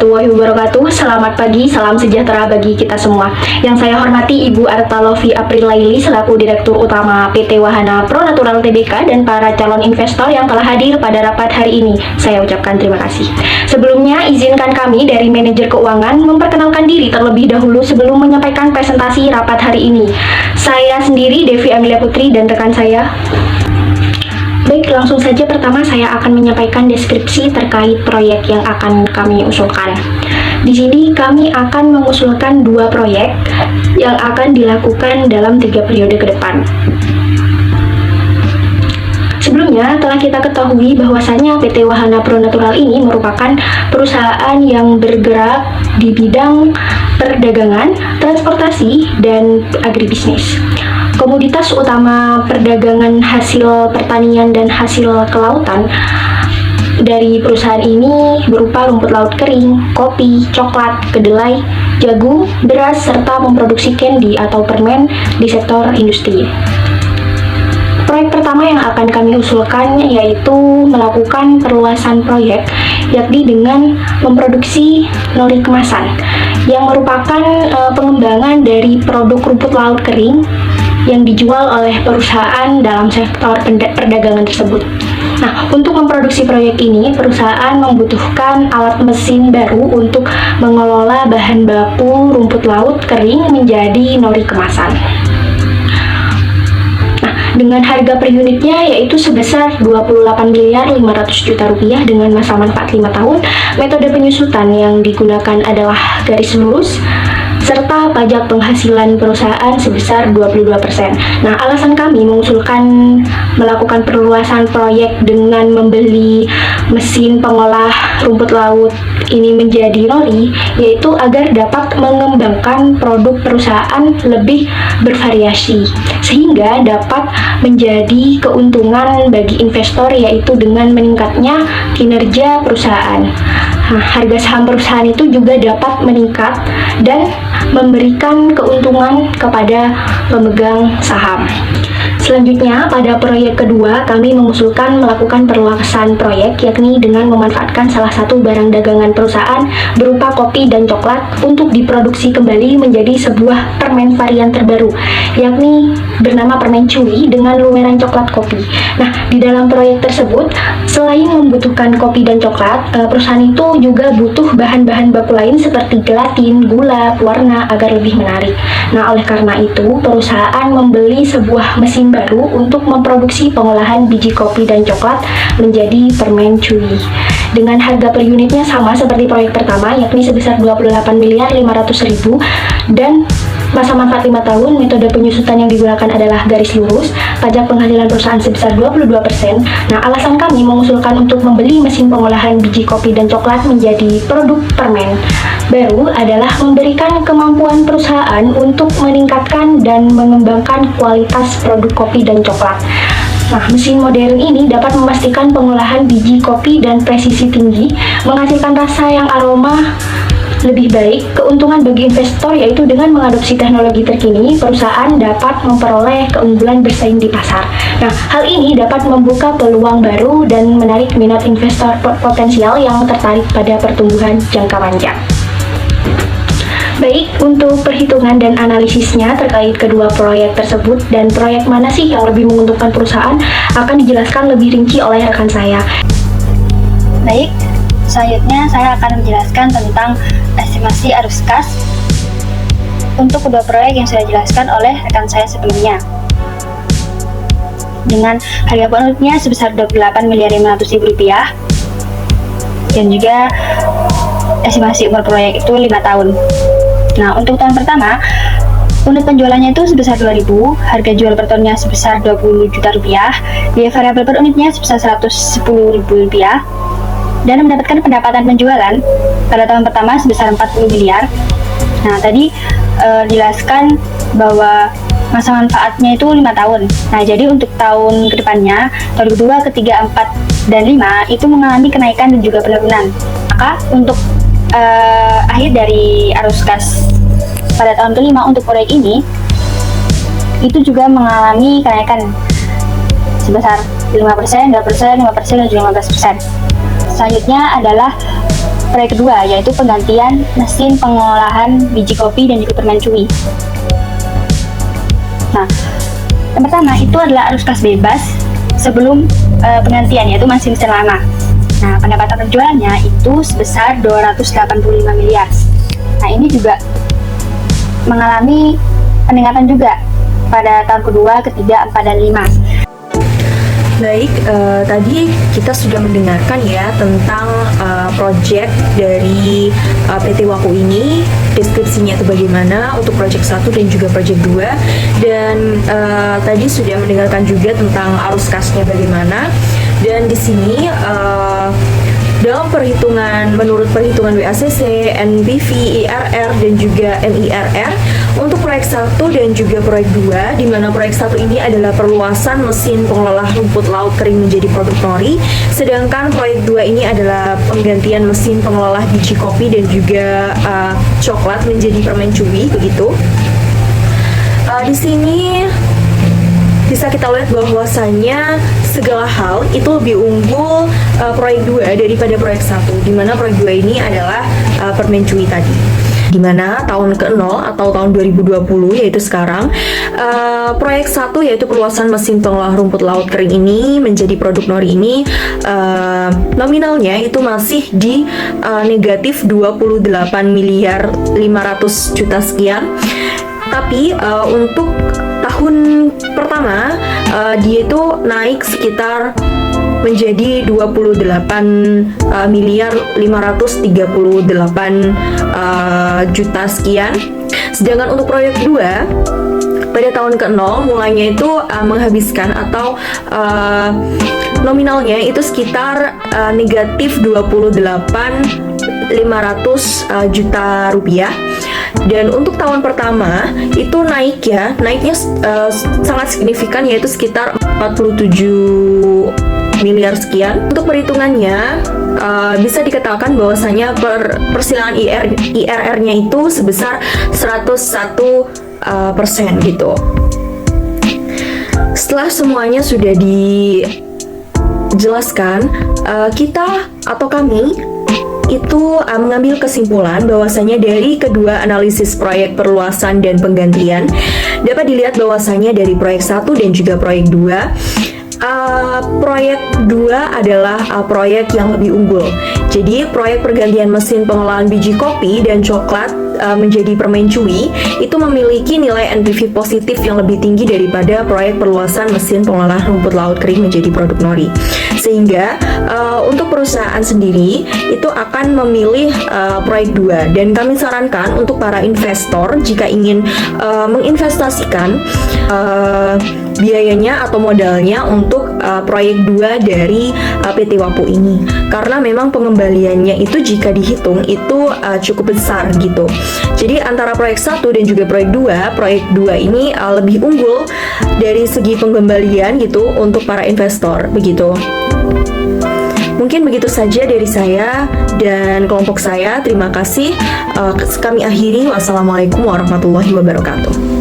warahmatullahi wabarakatuh. Selamat pagi, salam sejahtera bagi kita semua. Yang saya hormati Ibu Artalovi Aprilaili selaku Direktur Utama PT Wahana Pro Natural Tbk dan para calon investor yang telah hadir pada rapat hari ini. Saya ucapkan terima kasih. Sebelumnya, izinkan kami dari Manajer Keuangan memperkenalkan diri terlebih dahulu sebelum menyampaikan presentasi rapat hari ini. Saya sendiri, Devi Amelia Putri, dan rekan saya. Baik, langsung saja pertama saya akan menyampaikan deskripsi terkait proyek yang akan kami usulkan. Di sini kami akan mengusulkan 2 proyek yang akan dilakukan dalam 3 periode ke depan. Sebelumnya, telah kita ketahui bahwasanya PT Wahana Pro Natural ini merupakan perusahaan yang bergerak di bidang perdagangan, transportasi, dan agribisnis. Komoditas utama perdagangan hasil pertanian dan hasil kelautan dari perusahaan ini berupa rumput laut kering, kopi, coklat, kedelai, jagung, beras, serta memproduksi candy atau permen di sektor industri. Proyek pertama yang akan kami usulkan yaitu melakukan perluasan proyek, yakni dengan memproduksi nori kemasan yang merupakan pengembangan dari produk rumput laut kering yang dijual oleh perusahaan dalam sektor perdagangan tersebut. Nah, untuk memproduksi proyek ini, perusahaan membutuhkan alat mesin baru untuk mengelola bahan baku rumput laut kering menjadi nori kemasan. Dengan harga per unitnya yaitu sebesar 28 miliar 500 juta rupiah dengan masa manfaat 5 tahun. Metode penyusutan yang digunakan adalah garis lurus, serta pajak penghasilan perusahaan sebesar 22%. Nah, alasan kami mengusulkan melakukan perluasan proyek dengan membeli mesin pengolah rumput laut ini menjadi nori, yaitu agar dapat mengembangkan produk perusahaan lebih bervariasi, sehingga dapat menjadi keuntungan bagi investor, yaitu dengan meningkatnya kinerja perusahaan. Nah, harga saham perusahaan itu juga dapat meningkat dan memberikan keuntungan kepada pemegang saham. Selanjutnya, pada proyek kedua, kami mengusulkan melakukan perluasan proyek, yakni dengan memanfaatkan salah satu barang dagangan perusahaan berupa kopi dan coklat untuk diproduksi kembali menjadi sebuah permen varian terbaru, yakni bernama permen cuy dengan lumeran coklat kopi. Nah, di dalam proyek tersebut, selain membutuhkan kopi dan coklat, perusahaan itu juga butuh bahan-bahan baku lain seperti gelatin, gula, pewarna agar lebih menarik. Nah, oleh karena itu, perusahaan membeli sebuah mesin baru untuk memproduksi pengolahan biji kopi dan coklat menjadi permen cuy. Dengan harga per unitnya sama seperti proyek pertama, yakni sebesar 28 miliar 500 ribu, dan masa manfaat 5 tahun. Metode penyusutan yang digunakan adalah garis lurus, pajak penghasilan perusahaan sebesar 22%. Nah, alasan kami mengusulkan untuk membeli mesin pengolahan biji kopi dan coklat menjadi produk permen baru adalah memberikan kemampuan perusahaan untuk meningkatkan dan mengembangkan kualitas produk kopi dan coklat. Nah, mesin modern ini dapat memastikan pengolahan biji kopi dan presisi tinggi, menghasilkan rasa yang aroma lebih baik. Keuntungan bagi investor yaitu dengan mengadopsi teknologi terkini, perusahaan dapat memperoleh keunggulan bersaing di pasar. Nah, hal ini dapat membuka peluang baru dan menarik minat investor potensial yang tertarik pada pertumbuhan jangka panjang. Baik, untuk perhitungan dan analisisnya terkait kedua proyek tersebut dan proyek mana sih yang lebih menguntungkan perusahaan akan dijelaskan lebih rinci oleh rekan saya. Baik, selanjutnya saya akan menjelaskan tentang estimasi arus kas untuk kedua proyek yang sudah dijelaskan oleh rekan saya sebelumnya. Dengan harga per unitnya sebesar 28 miliar 500 ribu rupiah dan juga estimasi umur proyek itu 5 tahun. Nah, untuk tahun pertama, unit penjualannya itu sebesar 2.000, harga jual per tonnya sebesar 20 juta rupiah, biaya variabel per unitnya sebesar 110 ribu rupiah, dan mendapatkan pendapatan penjualan pada tahun pertama sebesar 40 miliar. Nah, tadi dijelaskan bahwa masa manfaatnya itu 5 tahun. Nah, jadi untuk tahun kedepannya, tahun kedua, ketiga, 4, dan 5 itu mengalami kenaikan dan juga penurunan. Maka untuk akhir dari arus kas pada tahun kelima untuk proyek ini itu juga mengalami kenaikan sebesar 5%, 2%, 5%, dan juga 15%. Selanjutnya adalah proyek kedua, yaitu penggantian mesin pengolahan biji kopi dan juga permen cui. Nah, yang pertama itu adalah arus kas bebas sebelum penggantian, yaitu masih mesin lama. Nah, pendapatan penjualannya itu sebesar 285 miliar. Nah, ini juga mengalami peningkatan juga pada tahun kedua, ketiga, 4, dan 5. Baik, tadi kita sudah mendengarkan ya tentang project dari PT Waku ini, deskripsinya itu bagaimana untuk project 1 dan juga project 2, dan tadi sudah mendengarkan juga tentang arus kasnya bagaimana. Dan di sini dalam perhitungan, menurut perhitungan WACC, NPV, IRR, dan juga MIRR untuk proyek 1 dan juga proyek 2, di mana proyek 1 ini adalah perluasan mesin pengelola rumput laut kering menjadi produk nori, sedangkan proyek 2 ini adalah penggantian mesin pengelola biji kopi dan juga coklat menjadi permen cui, begitu. Di sini bisa kita lihat bahwasanya segala hal itu lebih unggul proyek 2 daripada proyek 1, di mana proyek 2 ini adalah permen cui tadi. Di mana tahun ke-0 atau tahun 2020, yaitu sekarang, proyek 1 yaitu perluasan mesin pengolah rumput laut kering ini menjadi produk nori ini nominalnya itu masih di negatif 28 miliar 500 juta sekian. Tapi untuk tahun pertama dia itu naik sekitar menjadi 28 miliar 538 juta sekian. Sedangkan untuk proyek 2 pada tahun ke-0 mulainya itu menghabiskan atau nominalnya itu sekitar negatif 28 500 juta rupiah. Dan untuk tahun pertama itu naiknya sangat signifikan, yaitu sekitar 47 miliar sekian. Untuk perhitungannya bisa dikatakan bahwasanya persilangan IRR-nya itu sebesar 101% gitu. Setelah semuanya sudah dijelaskan, kita atau kami itu mengambil kesimpulan bahwasanya dari kedua analisis proyek perluasan dan penggantian dapat dilihat bahwasanya dari proyek 1 dan juga proyek 2, proyek 2 adalah proyek yang lebih unggul. Jadi proyek pergantian mesin pengolahan biji kopi dan coklat menjadi permen cui itu memiliki nilai NPV positif yang lebih tinggi daripada proyek perluasan mesin pengolah rumput laut kering menjadi produk nori. Sehingga untuk perusahaan sendiri itu akan memilih proyek 2, dan kami sarankan untuk para investor jika ingin menginvestasikan biayanya atau modalnya untuk proyek 2 dari PT Waku ini, karena memang pengembaliannya itu jika dihitung itu cukup besar gitu. Jadi antara proyek 1 dan juga proyek 2 ini lebih unggul dari segi pengembalian gitu untuk para investor begitu. Mungkin begitu saja dari saya dan kelompok saya. Terima kasih. Kami akhiri. Wassalamualaikum warahmatullahi wabarakatuh.